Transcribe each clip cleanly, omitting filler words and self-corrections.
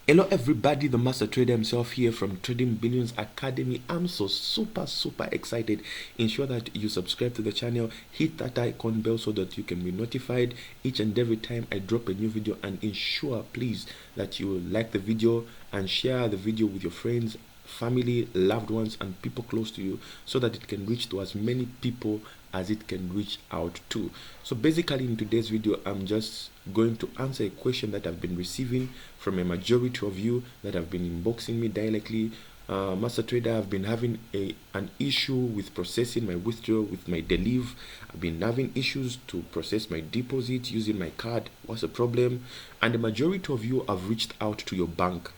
Hello everybody, the master trader himself here from Trading Billions Academy. I'm so super excited. Ensure that you subscribe to the channel, hit that icon bell so that you can be notified each and every time I drop a new video, and ensure please that you like the video and share the video with your friends, family, loved ones, and people close to you so that it can reach to as many people as it can reach out to. So basically in today's video, I'm just going to answer a question that I've been receiving from a majority of you that have been inboxing me directly. Master Trader, I've been having an issue with processing my withdrawal with my Deriv. I've been having issues to process my deposit using my card. What's the problem? And the majority of you have reached out to your bank,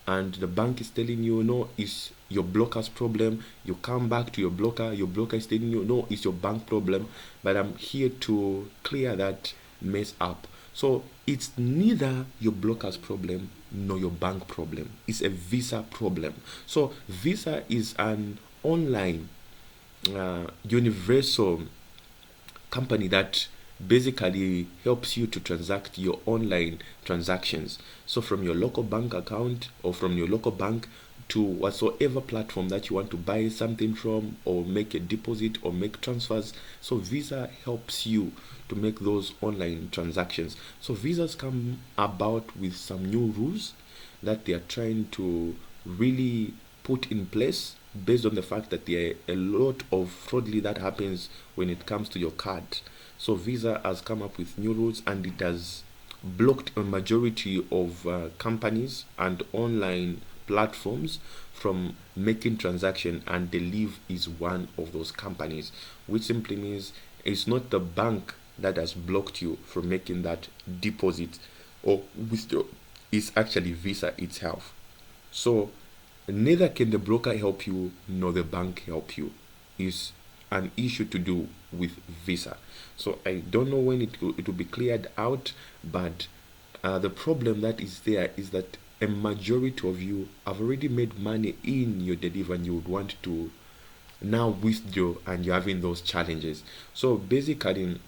and the bank is telling you, no, it's your bloker's problem. You come back to your bloker is telling you, no, it's your bank problem. But I'm here to clear that mess up. So it's neither your bloker's problem nor your bank problem. It's a Visa problem. So Visa is an online universal company that basically helps you to transact your online transactions. So from your local bank account or from your local bank to whatsoever platform that you want to buy something from or make a deposit or make transfers. So Visa helps you to make those online transactions. So Visas come about with some new rules that they are trying to really put in place based on the fact that there are a lot of fraudly that happens when it comes to your card. So Visa has come up with new rules, and it has blocked a majority of companies and online platforms from making transaction, and Deriv is one of those companies, which simply means it's not the bank that has blocked you from making that deposit or withdraw. It's actually Visa itself. So neither can the broker help you nor the bank help you. It's an issue to do with Visa. So I don't know when it will be cleared out, but the problem that is there is that a majority of you have already made money in your Deriv, and you would want to now withdraw, and you're having those challenges. So basically,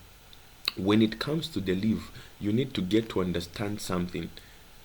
when it comes to Deriv, you need to get to understand something.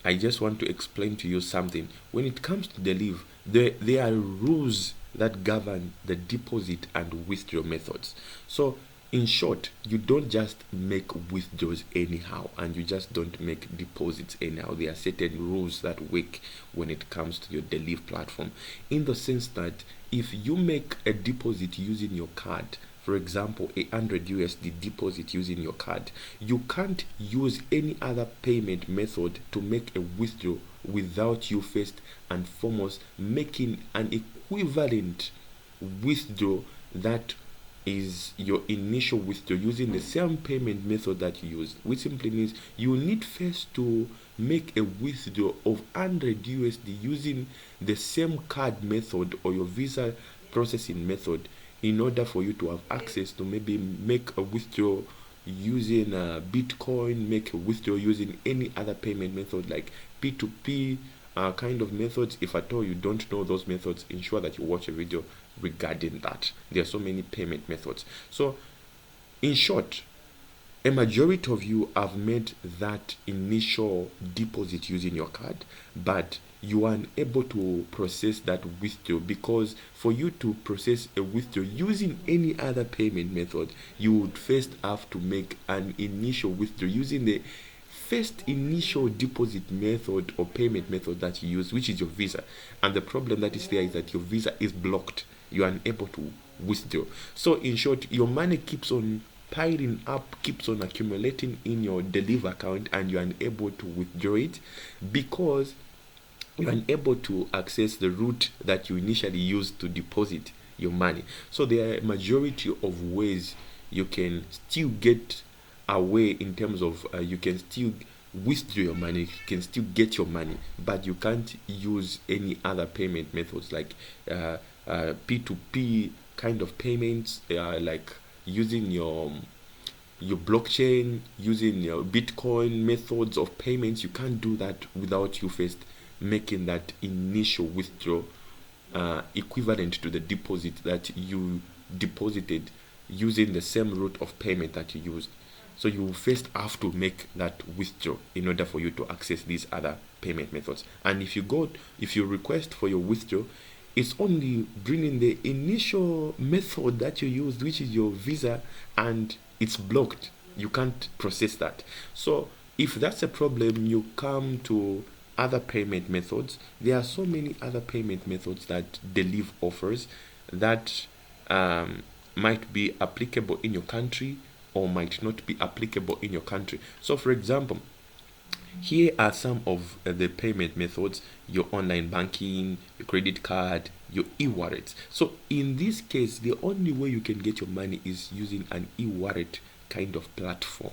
I just want to explain to you something. When it comes to Deriv, there are rules that govern the deposit and withdrawal methods. So in short, you don't just make withdrawals anyhow, and you just don't make deposits anyhow. There are certain rules that work when it comes to your Deriv platform, in the sense that if you make a deposit using your card, for example, 100 USD deposit using your card, you can't use any other payment method to make a withdrawal without you first and foremost making an equivalent withdrawal that is your initial withdrawal using the same payment method that you used, which simply means you need first to make a withdrawal of 100 USD using the same card method or your Visa processing method in order for you to have access to maybe make a withdrawal using Bitcoin, make a withdrawal using any other payment method like P2P kind of methods. If at all you don't know those methods, ensure that you watch a video regarding that. There are so many payment methods. So in short, a majority of you have made that initial deposit using your card, but you are unable to process that withdrawal, because for you to process a withdrawal using any other payment method, you would first have to make an initial withdrawal using the first initial deposit method or payment method that you use, which is your Visa. And the problem that is there is that your Visa is blocked. You are unable to withdraw. So in short, your money keeps on piling up, keeps on accumulating in your Deriv account, and you're unable to withdraw it because you're unable to access the route that you initially used to deposit your money. So there are a majority of ways you can still get away in terms of you can still withdraw your money, you can still get your money, but you can't use any other payment methods like P2P kind of payments, like using your blockchain, using your Bitcoin methods of payments. You can't do that without you first making that initial withdrawal equivalent to the deposit that you deposited using the same route of payment that you used. So you first have to make that withdrawal in order for you to access these other payment methods. And if you request for your withdrawal, it's only bringing the initial method that you used, which is your Visa, and it's blocked. You can't process that. So if that's a problem, you come to other payment methods. There are so many other payment methods that Deriv offers that might be applicable in your country or might not be applicable in your country. So for example, here are some of the payment methods: your online banking, your credit card, your e-wallet. So in this case, the only way you can get your money is using an e-wallet kind of platform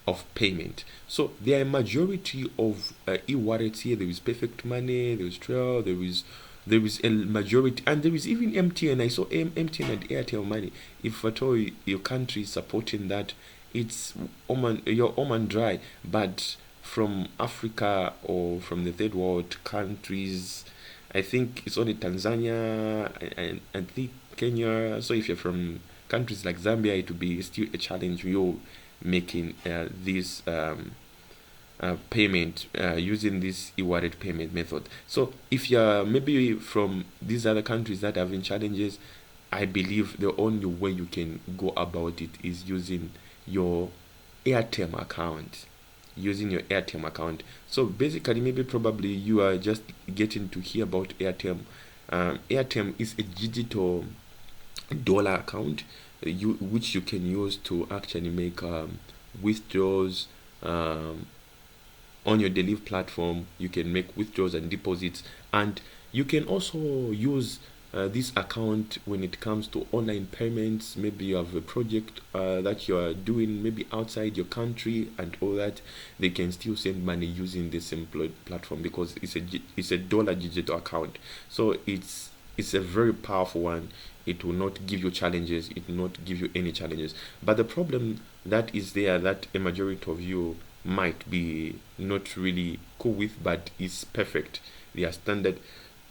of payment. So there are a majority of e-wallets here. There is Perfect Money, there is Trail, there is a majority, and there is even MTN. I saw MTN and Airtm Money. If at all your country is supporting that, it's you're Oman dry. But from Africa or from the third world countries, I think it's only Tanzania and I think Kenya. So if you're from countries like Zambia, it will be still a challenge. You're making this payment using this e-wallet payment method. So if you're maybe from these other countries that are having challenges, I believe the only way you can go about it is using your Airtm account. So basically, maybe probably you are just getting to hear about Airtm. Airtm is a digital dollar account which you can use to actually make withdrawals on your Deriv platform. You can make withdrawals and deposits, and you can also use this account when it comes to online payments. Maybe you have a project that you are doing maybe outside your country and all that. They can still send money using this same platform because it's a dollar digital account. So it's a very powerful one. It will not give you challenges. It will not give you any challenges. But the problem that is there, that a majority of you might be not really cool with, but it's perfect. Their standard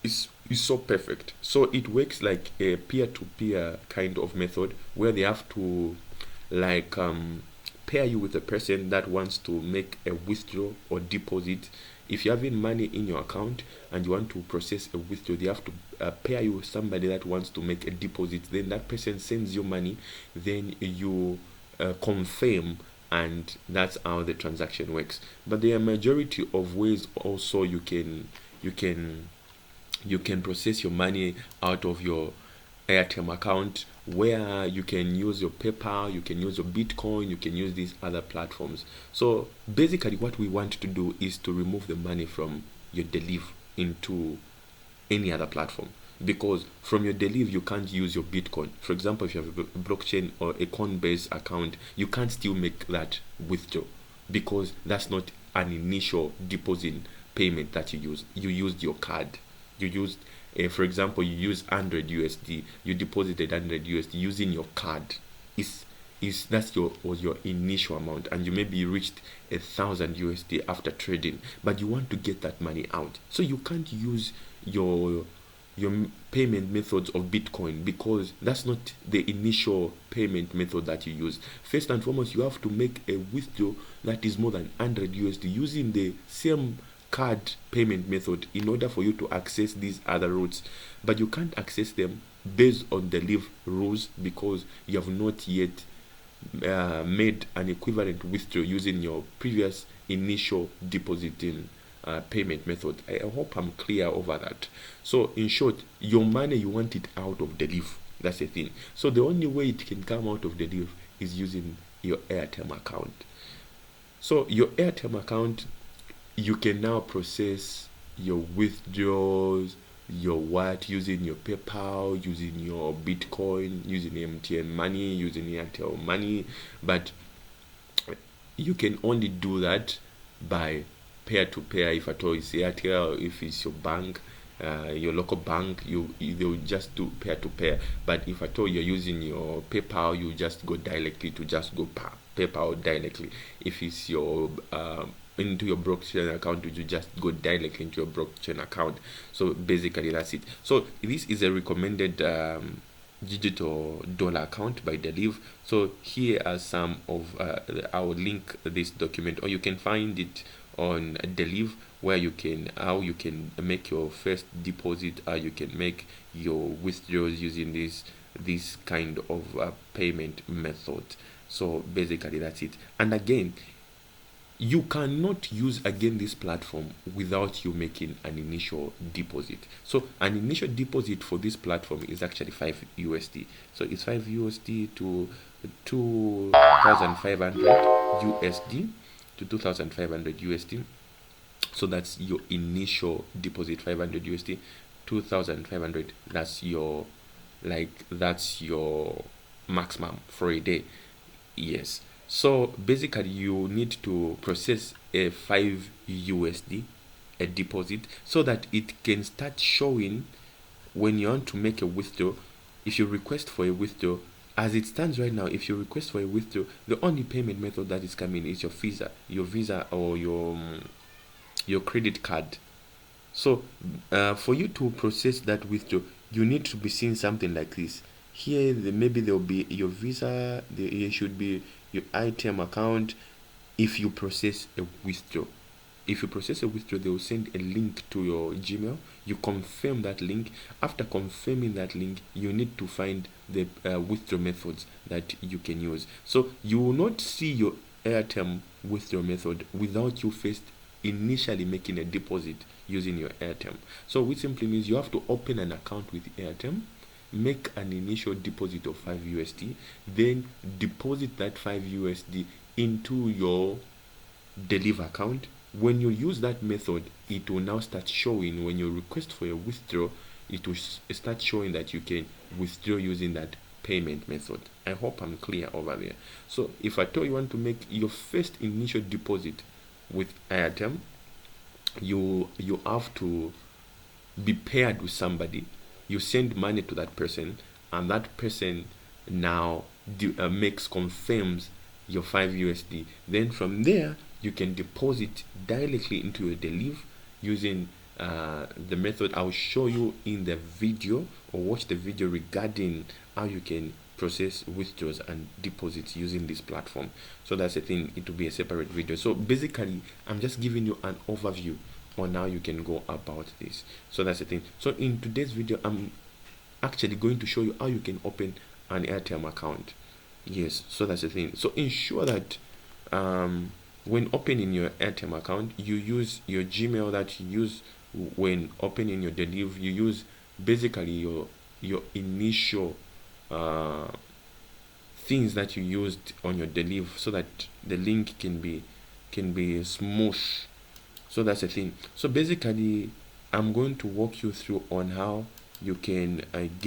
is so perfect. So it works like a peer-to-peer kind of method where they have to like pair you with a person that wants to make a withdrawal or deposit. If you're having money in your account and you want to process a withdrawal, they have to pair you with somebody that wants to make a deposit. Then that person sends you money, then you confirm, and that's how the transaction works. But there are a majority of ways also you can process your money out of your Airtm account, where you can use your PayPal, you can use your Bitcoin, you can use these other platforms. So basically what we want to do is to remove the money from your Deriv into any other platform, because from your Deriv you can't use your Bitcoin. For example, if you have a blockchain or a Coinbase account, you can't still make that withdrawal because that's not an initial deposit payment that you use. You used your card. You used for example, you use 100 USD, you deposited 100 USD using your card. That's was your initial amount, and you maybe reached 1,000 USD after trading, but you want to get that money out. So you can't use your payment methods of Bitcoin because that's not the initial payment method that you use. First and foremost, you have to make a withdrawal that is more than 100 USD using the same card payment method in order for you to access these other routes. But you can't access them based on the Deriv rules because you have not yet made an equivalent withdrawal using your previous initial depositing payment method. I hope I'm clear over that. So in short, your money, you want it out of Deriv. That's the thing. So the only way it can come out of Deriv is using your Airtm account. So your Airtm account, you can now process your withdrawals, your what, using your PayPal, using your Bitcoin, using MTN money, using Airtel money. But you can only do that by peer-to-peer. If at all it's Airtel, if it's your bank, your local bank, they'll just do peer-to-peer. But if at all you're using your PayPal, you just go directly to just go PayPal directly. If it's your into your blockchain account, you just go directly into your blockchain account. So basically that's it. So this is a recommended digital dollar account by Deriv. So here are some of I will link this document, or you can find it on Deriv where you can how you can make your first deposit, how you can make your withdrawals using this kind of payment method. So basically that's it. And again, you cannot use again this platform without you making an initial deposit. So an initial deposit for this platform is actually 5 USD. So it's 5 USD to 2,500 USD to 2,500 USD. So that's your initial deposit, 500 USD, 2,500. That's your maximum for a day. Yes. So basically, you need to process a 5 USD a deposit so that it can start showing when you want to make a withdrawal. If you request for a withdrawal, as it stands right now, if you request for a withdrawal, the only payment method that is coming is your Visa or your credit card. So for you to process that withdrawal, you need to be seeing something like this. Here, maybe there will be your Visa. There should be your Airtm account. If you process a withdrawal, they will send a link to your Gmail. You confirm that link. After confirming that link, you need to find the withdrawal methods that you can use. So you will not see your Airtm withdrawal method without you first initially making a deposit using your Airtm. So which simply means you have to open an account with Airtm, make an initial deposit of 5 USD, then deposit that 5 USD into your Deriv account. When you use that method, it will now start showing when you request for a withdrawal, it will start showing that you can withdraw using that payment method. I hope I'm clear over there. So if at all you want to make your first initial deposit with Airtm, you have to be paired with somebody. You send money to that person, and that person now confirms your 5 USD. Then from there, you can deposit directly into your Deriv using the method I'll show you in the video, or watch the video regarding how you can process withdrawals and deposits using this platform. So that's the thing, it will be a separate video. So basically, I'm just giving you an overview on how you can go about this. So that's the thing. So in today's video, I'm actually going to show you how you can open an Airtm account. Yes, so that's the thing. So ensure that when opening your Airtm account, you use your Gmail that you use when opening your Deriv. You use basically your initial things that you used on your Deriv, so that the link can be smooth. So that's the thing. So basically, I'm going to walk you through on how you can get